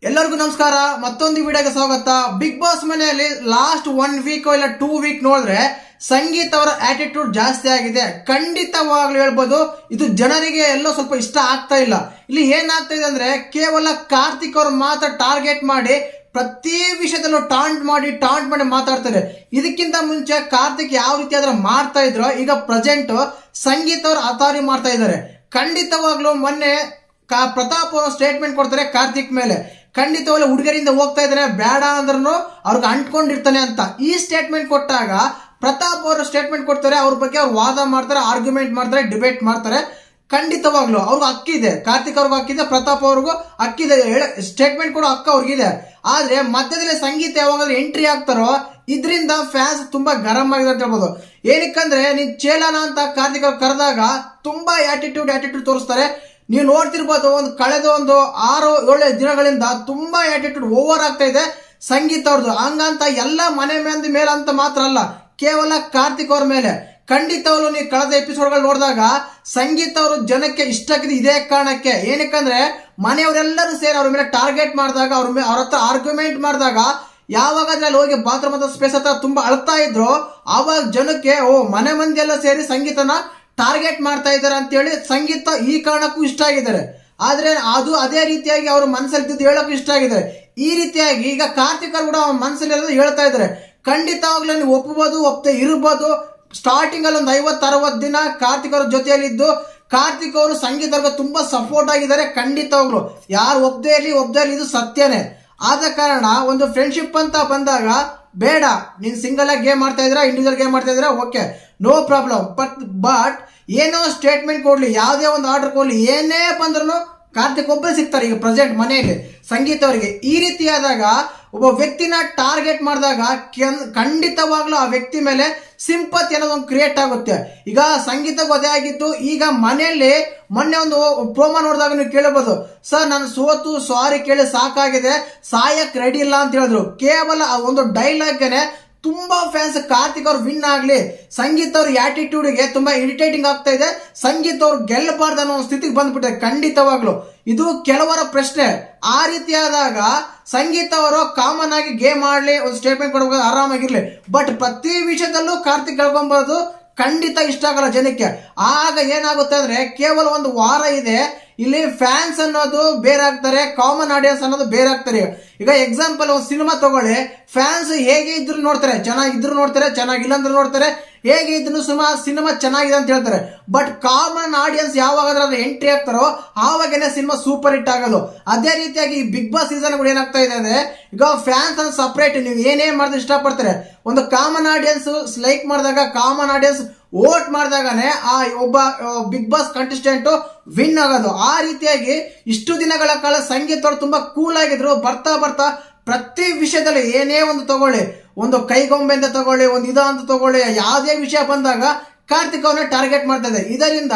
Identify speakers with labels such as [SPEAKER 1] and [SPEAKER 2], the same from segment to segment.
[SPEAKER 1] ಎಲ್ಲರಿಗೂ ನಮಸ್ಕಾರ. ಮತ್ತೊಂದು ವಿಡಿಯೋಗೆ ಸ್ವಾಗತ. ಬಿಗ್ ಬಾಸ್ ಮನೆಯಲ್ಲಿ ಲಾಸ್ಟ್ 1 ವೀಕ್ ಇಲ್ಲ 2 ವೀಕ್ ನೋಡಿದ್ರೆ ಸಂಗೀತ ಅವರ ಆಟಿಟ್ಯೂಡ್ ಜಾಸ್ತಿ ಆಗಿದೆ. ಖಂಡಿತವಾಗ್ಲೂ ಹೇಳ್ಬೋದು ಇದು ಜನರಿಗೆ ಎಲ್ಲೋ ಸ್ವಲ್ಪ ಇಷ್ಟ ಆಗ್ತಾ ಇಲ್ಲ. ಇಲ್ಲಿ ಏನಾಗ್ತಾ ಇದೆ ಅಂದ್ರೆ ಕೇವಲ ಕಾರ್ತಿಕ್ ಅವರು ಮಾತ್ರ ಟಾರ್ಗೆಟ್ ಮಾಡಿ ಪ್ರತಿ ವಿಷಯದಲ್ಲೂ ಟಾಂಟ್ ಮಾಡಿ ಮಾತಾಡ್ತಾರೆ. ಇದಕ್ಕಿಂತ ಮುಂಚೆ ಕಾರ್ತಿಕ್ ಯಾವ ರೀತಿ ಆದ್ರೆ ಮಾಡ್ತಾ ಇದ್ರು, ಈಗ ಪ್ರೆಸೆಂಟ್ ಸಂಗೀತ ಅವರು ಅಥಾರಿ ಮಾಡ್ತಾ ಇದ್ದಾರೆ. ಖಂಡಿತವಾಗ್ಲೂ ಮೊನ್ನೆ ಪ್ರತಾಪ್ ಅವರು ಸ್ಟೇಟ್ಮೆಂಟ್ ಕೊಡ್ತಾರೆ ಕಾರ್ತಿಕ್ ಮೇಲೆ. ಖಂಡಿತವಾಗ್ಲೂ ಹುಡುಗರಿಂದ ಹೋಗ್ತಾ ಇದ್ದಾರೆ, ಬೇಡ ಅಂದ್ರೂ ಅವ್ರಿಗೆ ಅಂಟ್ಕೊಂಡಿರ್ತಾನೆ ಅಂತ ಈ ಸ್ಟೇಟ್ಮೆಂಟ್ ಕೊಟ್ಟಾಗ ಪ್ರತಾಪ್ ಅವರು ಸ್ಟೇಟ್ಮೆಂಟ್ ಕೊಡ್ತಾರೆ. ಅವ್ರ ಬಗ್ಗೆ ಅವ್ರು ವಾದ ಮಾಡ್ತಾರೆ, ಆರ್ಗ್ಯುಮೆಂಟ್ ಮಾಡ್ತಾರೆ, ಡಿಬೇಟ್ ಮಾಡ್ತಾರೆ. ಖಂಡಿತವಾಗ್ಲು ಅವ್ರಿಗೂ ಹಕ್ಕಿದೆ, ಕಾರ್ತಿಕ್ ಅವ್ರಿಗೂ ಹಕ್ಕಿದೆ, ಪ್ರತಾಪ್ ಅವ್ರಿಗೂ ಹಕ್ಕಿದೆ, ಸ್ಟೇಟ್ಮೆಂಟ್ ಕೊಡೋ ಹಕ್ಕ ಅವ್ರಿಗಿದೆ. ಆದ್ರೆ ಮಧ್ಯದಲ್ಲಿ ಸಂಗೀತ ಯಾವಾಗಲೂ ಎಂಟ್ರಿ ಆಗ್ತಾರೋ ಇದರಿಂದ ಫ್ಯಾನ್ಸ್ ತುಂಬಾ ಗರಂ ಆಗಿದೆ ಅಂತ ಹೇಳ್ಬೋದು. ಏನಕ್ಕಂದ್ರೆ ನೀನ್ ಚೇಲನ ಅಂತ ಕಾರ್ತಿಕ್ ಅವ್ರು ಕರೆದಾಗ ತುಂಬಾ ಆಟಿಟ್ಯೂಡ್ ತೋರಿಸ್ತಾರೆ. ನೀವು ನೋಡ್ತಿರ್ಬೋದು, ಕಳೆದ 6-7 ದಿನಗಳಿಂದ ತುಂಬಾ ಆಟಿಟ್ಯೂಡ್ ಓವರ್ ಆಗ್ತಾ ಇದೆ ಸಂಗೀತ ಅವ್ರದ್ದು. ಹಂಗಂತ ಎಲ್ಲ ಮನೆ ಮಂದಿ ಮೇಲೆ ಅಂತ ಮಾತ್ರ ಅಲ್ಲ, ಕೇವಲ ಕಾರ್ತಿಕ್ ಅವ್ರ ಮೇಲೆ. ಖಂಡಿತವಾಗ್ಲೂ ನೀವು ಕಳೆದ ಎಪಿಸೋಡ್ಗಳು ನೋಡಿದಾಗ ಸಂಗೀತ ಅವರು ಜನಕ್ಕೆ ಇಷ್ಟ ಆಗಿದೆ ಇದೇ ಕಾರಣಕ್ಕೆ. ಏನಕ್ಕಂದ್ರೆ ಮನೆಯವರೆಲ್ಲರೂ ಸೇರಿ ಅವ್ರ ಮೇಲೆ ಟಾರ್ಗೆಟ್ ಮಾಡಿದಾಗ, ಅವ್ರ ಹತ್ರ ಆರ್ಗ್ಯುಮೆಂಟ್ ಮಾಡಿದಾಗ, ಯಾವಾಗ ಅಲ್ಲಿ ಹೋಗಿ ಬಾತ್ರೂಮ್ ಅಂತ ಸ್ಪೇಸ್ ಹತ್ರ ತುಂಬಾ ಅಳ್ತಾ ಇದ್ರು ಆವಾಗ ಜನಕ್ಕೆ ಮನೆ ಮಂದಿ ಎಲ್ಲ ಸೇರಿ ಸಂಗೀತನ ಟಾರ್ಗೆಟ್ ಮಾಡ್ತಾ ಇದ್ದಾರೆ ಅಂತ ಹೇಳಿ ಸಂಗೀತ ಈ ಕಾರಣಕ್ಕೂ ಇಷ್ಟ ಆಗಿದ್ದಾರೆ. ಆದ್ರೆ ಅದು ಅದೇ ರೀತಿಯಾಗಿ ಅವ್ರ ಮನಸ್ಸಲ್ಲಿ ಹೇಳಕ್ಕೂ ಇಷ್ಟ ಆಗಿದ್ದಾರೆ. ಈ ರೀತಿಯಾಗಿ ಈಗ ಕಾರ್ತಿಕ್ ಅವರು ಕೂಡ ಅವ್ರ ಮನಸ್ಸಲ್ಲಿ ಹೇಳ್ತಾ ಇದ್ದಾರೆ. ಖಂಡಿತವಾಗ್ಲೂ ನೀವು ಒಪ್ಪದೆ ಇರ್ಬೋದು. ಸ್ಟಾರ್ಟಿಂಗ್ ಅಲ್ಲಿ 50-60 ದಿನ ಕಾರ್ತಿಕ್ ಅವ್ರ ಜೊತೆಯಲ್ಲಿದ್ದು ಕಾರ್ತಿಕ್ ಅವರು ಸಂಗೀತ ಅವ್ರಿಗೆ ತುಂಬಾ ಸಪೋರ್ಟ್ ಆಗಿದ್ದಾರೆ. ಖಂಡಿತವಾಗ್ಲು ಯಾರು ಒಪ್ಪದೇ ಇರಲಿ ಇದು ಸತ್ಯನೇ. ಆದ ಕಾರಣ ಒಂದು ಫ್ರೆಂಡ್ಶಿಪ್ ಅಂತ ಬಂದಾಗ ಬೇಡ, ನೀನ್ ಸಿಂಗಲ್ ಆಗಿ ಗೇಮ್ ಮಾಡ್ತಾ ಇದ್ರ, ಇಂಡಿವಿಜುವಲ್ ಗೇಮ್ ಮಾಡ್ತಾ ಇದ್ರ, ಓಕೆ, ನೋ ಪ್ರಾಬ್ಲಮ್. ಬಟ್ ಏನೋ ಸ್ಟೇಟ್ಮೆಂಟ್ ಕೊಡ್ಲಿ, ಯಾವುದೇ ಒಂದು ಆರ್ಡರ್ ಕೊಡ್ಲಿ, ಏನೇ ಬಂದ್ರು ಕಾರ್ತಿಕ್ ಒಬ್ಬರೇ ಸಿಗ್ತಾರೆ ಈಗ ಪ್ರೆಸೆಂಟ್ ಮನೆಯಲ್ಲಿ ಸಂಗೀತ ಅವರಿಗೆ. ಈ ರೀತಿಯಾದಾಗ ಒಬ್ಬ ವ್ಯಕ್ತಿನ ಟಾರ್ಗೆಟ್ ಮಾಡಿದಾಗ ಖಂಡಿತವಾಗ್ಲೂ ಆ ವ್ಯಕ್ತಿ ಮೇಲೆ ಸಿಂಪತಿ ಅನ್ನೋದೊಂದು ಕ್ರಿಯೇಟ್ ಆಗುತ್ತೆ. ಈಗ ಸಂಗೀತ ಗೊತ್ತೇ ಆಗಿತ್ತು. ಈಗ ಮನೆಯಲ್ಲಿ ಮೊನ್ನೆ ಒಂದು ಪ್ರೋಮೋ ನೋಡಿದಾಗ ನೀವು ಕೇಳಬಹುದು, ಸರ್ ನಾನು ಸೋತು ಸಾರಿ ಕೇಳಿ ಸಾಕಾಗಿದೆ, ಸಾಯಕ್ ರೆಡಿ ಇಲ್ಲ ಅಂತ ಹೇಳಿದ್ರು. ಕೇವಲ ಆ ಒಂದು ಡೈಲಾಗ್ಗೆ ತುಂಬಾ ಫ್ಯಾನ್ಸ್ ಕಾರ್ತಿಕ್ ಅವ್ರು ವಿನ್ ಆಗ್ಲಿ, ಸಂಗೀತ ಅವ್ರ ಆಟಿಟ್ಯೂಡ್ಗೆ ತುಂಬಾ ಇರಿಟೇಟಿಂಗ್ ಆಗ್ತಾ ಇದೆ, ಸಂಗೀತ ಅವ್ರು ಗೆಲ್ಲಬಾರ್ದು ಅನ್ನೋ ಸ್ಥಿತಿಗೆ ಬಂದ್ಬಿಟ್ಟೆ. ಖಂಡಿತವಾಗ್ಲು ಇದು ಕೆಲವರ ಪ್ರಶ್ನೆ. ಆ ರೀತಿಯಾದಾಗ ಸಂಗೀತ ಅವರು ಕಾಮನ್ ಆಗಿ ಗೇಮ್ ಆಡ್ಲಿ, ಒಂದು ಸ್ಟೇಟ್ಮೆಂಟ್ ಕೊಡಬೇಕು, ಆರಾಮಾಗಿರ್ಲಿ. ಬಟ್ ಪ್ರತಿ ವಿಷಯದಲ್ಲೂ ಕಾರ್ತಿಕ್ ಗೆಲ್ಕೊಂಬರೋದು ಖಂಡಿತ ಇಷ್ಟ ಆಗಲ್ಲ ಜನಕ್ಕೆ. ಆಗ ಏನಾಗುತ್ತೆ ಅಂದ್ರೆ ಕೇವಲ ಒಂದು ವಾರ ಇದೆ, ಇಲ್ಲಿ ಫ್ಯಾನ್ಸ್ ಅನ್ನೋದು ಬೇರೆ ಆಗ್ತಾರೆ, ಕಾಮನ್ ಆಡಿಯನ್ಸ್ ಅನ್ನೋದು ಬೇರೆ ಆಗ್ತಾರೆ. ಈಗ ಎಕ್ಸಾಂಪಲ್ ಒಂದು ಸಿನಿಮಾ ತಗೊಳ್ಳಿ, ಫ್ಯಾನ್ಸ್ ಹೇಗೆ ಇದ್ರು ನೋಡ್ತಾರೆ, ಚೆನ್ನಾಗಿದ್ರು ನೋಡ್ತಾರೆ, ಚೆನ್ನಾಗಿಲ್ಲ ಅಂದ್ರೆ ನೋಡ್ತಾರೆ, ಹೇಗೆ ಇದ್ರು ಸಿನಿಮಾ ಚೆನ್ನಾಗಿದೆ ಅಂತ ಹೇಳ್ತಾರೆ. ಬಟ್ ಕಾಮನ್ ಆಡಿಯನ್ಸ್ ಯಾವಾಗ ಎಂಟ್ರಿ ಆಗ್ತಾರೋ ಆವಾಗೇನೆ ಸಿನಿಮಾ ಸೂಪರ್ ಹಿಟ್ ಆಗೋದು. ಅದೇ ರೀತಿಯಾಗಿ ಬಿಗ್ ಬಾಸ್ ಸೀಸನ್ ಕೂಡ ಏನಾಗ್ತಾ ಇದೆ ಅಂದ್ರೆ ಈಗ ಫ್ಯಾನ್ಸ್ ಅನ್ನು ಸಪರೇಟ್ ನೀವು ಏನೇ ಮಾಡಿದ್ರೆ ಇಷ್ಟಪಡ್ತಾರೆ. ಒಂದು ಕಾಮನ್ ಆಡಿಯನ್ಸ್ ಲೈಕ್ ಮಾಡಿದಾಗ, ಕಾಮನ್ ಆಡಿಯನ್ಸ್ ವೋಟ್ ಮಾಡಿದಾಗನೇ ಆ ಒಬ್ಬ ಬಿಗ್ ಬಾಸ್ ಕಂಟೆಸ್ಟೆಂಟ್ ವಿನ್ ಆಗೋದು. ಆ ರೀತಿಯಾಗಿ ಇಷ್ಟು ದಿನಗಳ ಕಾಲ ಸಂಗೀತ ಅವರು ತುಂಬಾ ಕೂಲ್ ಆಗಿದ್ರು. ಬರ್ತಾ ಪ್ರತಿ ವಿಷಯದಲ್ಲಿ ಏನೇ ಒಂದು ತಗೊಳ್ಳಿ, ಒಂದು ಕೈಗೊಂಬೆಯಿಂದ ತಗೊಳ್ಳಿ, ಒಂದು ಅಂತ ತಗೊಳ್ಳಿ, ಯಾವುದೇ ವಿಷಯ ಬಂದಾಗ ಕಾರ್ತಿಕ್ ಅವ್ರನ್ನ ಟಾರ್ಗೆಟ್ ಮಾಡ್ತಾ ಇದೆ. ಇದರಿಂದ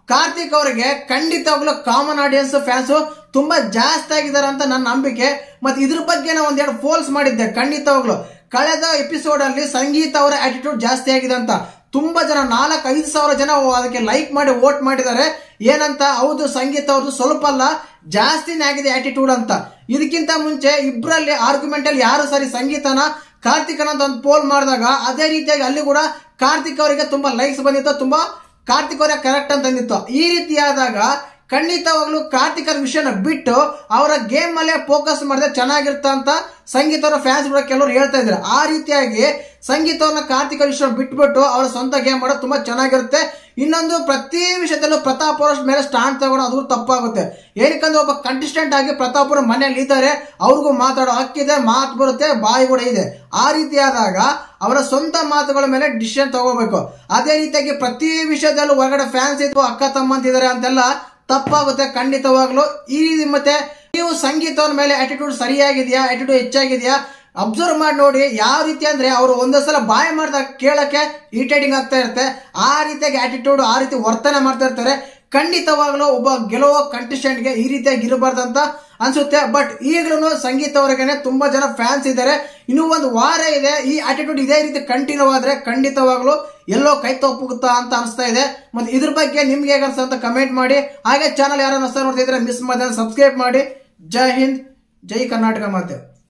[SPEAKER 1] ಕಾರ್ತಿಕ್ ಅವರಿಗೆ ಖಂಡಿತವಾಗ್ಲೂ ಕಾಮನ್ ಆಡಿಯನ್ಸ್ ಫ್ಯಾನ್ಸ್ ತುಂಬಾ ಜಾಸ್ತಿ ಆಗಿದ್ದಾರೆ ಅಂತ ನನ್ನ ನಂಬಿಕೆ. ಮತ್ತೆ ಇದ್ರ ಬಗ್ಗೆ ನಾವು ಒಂದೆರಡು ಪೋಲ್ಸ್ ಮಾಡಿದ್ದೆ. ಖಂಡಿತವಾಗ್ಲು ಕಳೆದ ಎಪಿಸೋಡ್ ಅಲ್ಲಿ ಸಂಗೀತ ಅವರ ಆಟಿಟ್ಯೂಡ್ ಜಾಸ್ತಿ ಆಗಿದೆ ಅಂತ ತುಂಬಾ ಜನ 4-5 ಸಾವಿರ ಜನ ಅದಕ್ಕೆ ಲೈಕ್ ಮಾಡಿ ವೋಟ್ ಮಾಡಿದ್ದಾರೆ. ಏನಂತ, ಹೌದು ಸಂಗೀತ ಅವ್ರದ್ದು ಸ್ವಲ್ಪ ಅಲ್ಲ ಜಾಸ್ತಿನೇ ಆಗಿದೆ ಆಟಿಟ್ಯೂಡ್ ಅಂತ. ಇದಕ್ಕಿಂತ ಮುಂಚೆ ಇಬ್ಬರಲ್ಲಿ ಆರ್ಗ್ಯುಮೆಂಟ್ ಅಲ್ಲಿ ಯಾರು ಸರಿ, ಸಂಗೀತನ ಕಾರ್ತಿಕನ ಅಂತ ಒಂದು ಪೋಲ್ ಮಾಡಿದಾಗ ಅದೇ ರೀತಿಯಾಗಿ ಅಲ್ಲಿ ಕೂಡ ಕಾರ್ತಿಕ್ ಅವರಿಗೆ ತುಂಬಾ ಲೈಕ್ಸ್ ಬಂದಿತ್ತು, ತುಂಬಾ ಕಾರ್ತಿಕ್ ಅವರೇ ಕರೆಕ್ಟ್ ಅಂತ ಅಂದಿತ್ತು. ಈ ರೀತಿಯಾದಾಗ ಖಂಡಿತವಾಗ್ಲೂ ಕಾರ್ತಿಕ್ ಅವ್ರ ವಿಷಯನ ಬಿಟ್ಟು ಅವರ ಗೇಮ್ ಮೇಲೆ ಫೋಕಸ್ ಮಾಡಿದ್ರೆ ಚೆನ್ನಾಗಿರುತ್ತ ಅಂತ ಸಂಗೀತ ಅವರ ಫ್ಯಾನ್ಸ್ ಕೂಡ ಕೆಲವರು ಹೇಳ್ತಾ ಇದ್ದಾರೆ. ಆ ರೀತಿಯಾಗಿ ಸಂಗೀತ ಅವ್ರನ್ನ ಕಾರ್ತಿಕ್ ಅವ್ರ ವಿಷಯ ಬಿಟ್ಬಿಟ್ಟು ಅವರ ಸ್ವಂತ ಗೇಮ್ ಮಾಡೋದು ತುಂಬಾ ಚೆನ್ನಾಗಿರುತ್ತೆ. ಇನ್ನೊಂದು, ಪ್ರತಿ ವಿಷಯದಲ್ಲೂ ಪ್ರತಾಪ್ ಅವರ ಮೇಲೆ ಸ್ಟ್ಯಾಂಡ್ ತಗೊಳ್ಳೋ ಅದು ತಪ್ಪಾಗುತ್ತೆ. ಏನಕ್ಕಂದ್ರೆ ಒಬ್ಬ ಕಂಟೆಸ್ಟೆಂಟ್ ಆಗಿ ಪ್ರತಾಪ್ ಅವರು ಮನೆಯಲ್ಲಿ ಇದ್ದಾರೆ, ಅವ್ರಿಗೂ ಮಾತಾಡೋ ಹಕ್ಕಿದೆ, ಮಾತು ಬರುತ್ತೆ, ಬಾಯಿ ಕೂಡ ಇದೆ. ಆ ರೀತಿಯಾದಾಗ ಅವರ ಸ್ವಂತ ಮಾತುಗಳ ಮೇಲೆ ಡಿಸಿಷನ್ ತಗೋಬೇಕು. ಅದೇ ರೀತಿಯಾಗಿ ಪ್ರತಿ ವಿಷಯದಲ್ಲೂ ಹೊರಗಡೆ ಫ್ಯಾನ್ಸ್ ಇತ್ತು, ಅಕ್ಕ ತಮ್ಮಂತಿದ್ದಾರೆ ಅಂತೆಲ್ಲ ತಪ್ಪಾಗುತ್ತೆ ಖಂಡಿತವಾಗ್ಲು. ಈ ಮತ್ತೆ ನೀವು ಸಂಗೀತ ಅವ್ರ ಮೇಲೆ ಆಟಿಟ್ಯೂಡ್ ಸರಿಯಾಗಿದೆಯಾ, ಆಟಿಟ್ಯೂಡ್ ಹೆಚ್ಚಾಗಿದೆಯಾ ಅಬ್ಸರ್ವ್ ಮಾಡಿ ನೋಡಿ. ಯಾವ ರೀತಿ ಅಂದ್ರೆ ಅವರು ಒಂದೊಂದ್ಸಲ ಬಾಯ್ ಮಾಡಿದಾಗ ಕೇಳಕ್ಕೆ ಇರಿಟೇಟಿಂಗ್ ಆಗ್ತಾ ಇರುತ್ತೆ. ಆ ರೀತಿಯಾಗಿ ಆಟಿಟ್ಯೂಡ್, ಆ ರೀತಿ ವರ್ತನೆ ಮಾಡ್ತಾ ಇರ್ತಾರೆ. ಖಂಡಿತವಾಗ್ಲೂ ಒಬ್ಬ ಗೆಲುವ ಕಂಟೆಸ್ಟೆಂಟ್ಗೆ ಈ ರೀತಿಯಾಗಿ ಇರಬಾರ್ದಂತ ಅನ್ಸುತ್ತೆ. ಬಟ್ ಈಗಲೂ ಸಂಗೀತ ಅವರಿಗೆ ತುಂಬಾ ಜನ ಫ್ಯಾನ್ಸ್ ಇದ್ದಾರೆ. ಇನ್ನೂ ಒಂದು ವಾರ ಇದೆ, ಈ ಆಟಿಟ್ಯೂಡ್ ಇದೇ ರೀತಿ ಕಂಟಿನ್ಯೂ ಆದ್ರೆ ಖಂಡಿತವಾಗ್ಲೂ ಎಲ್ಲೋ ಕೈ ತಪ್ಪುತ್ತಾ ಅಂತ ಅನಿಸ್ತಾ ಇದೆ. ಮತ್ತೆ ಇದ್ರ ಬಗ್ಗೆ ನಿಮ್ಗೆ ಹೇಗೆ ಅನ್ಸುತ್ತೆ ಅಂತ ಕಮೆಂಟ್ ಮಾಡಿ. ಹಾಗೆ ಚಾನಲ್ ಯಾರು ಹೊಸ ನೋಡ್ತಿದ್ರೆ ಮಿಸ್ ಮಾಡಿದ್ರೆ ಸಬ್ಸ್ಕ್ರೈಬ್ ಮಾಡಿ. ಜೈ ಹಿಂದ್, ಜೈ ಕರ್ನಾಟಕ ಮಾತೆ.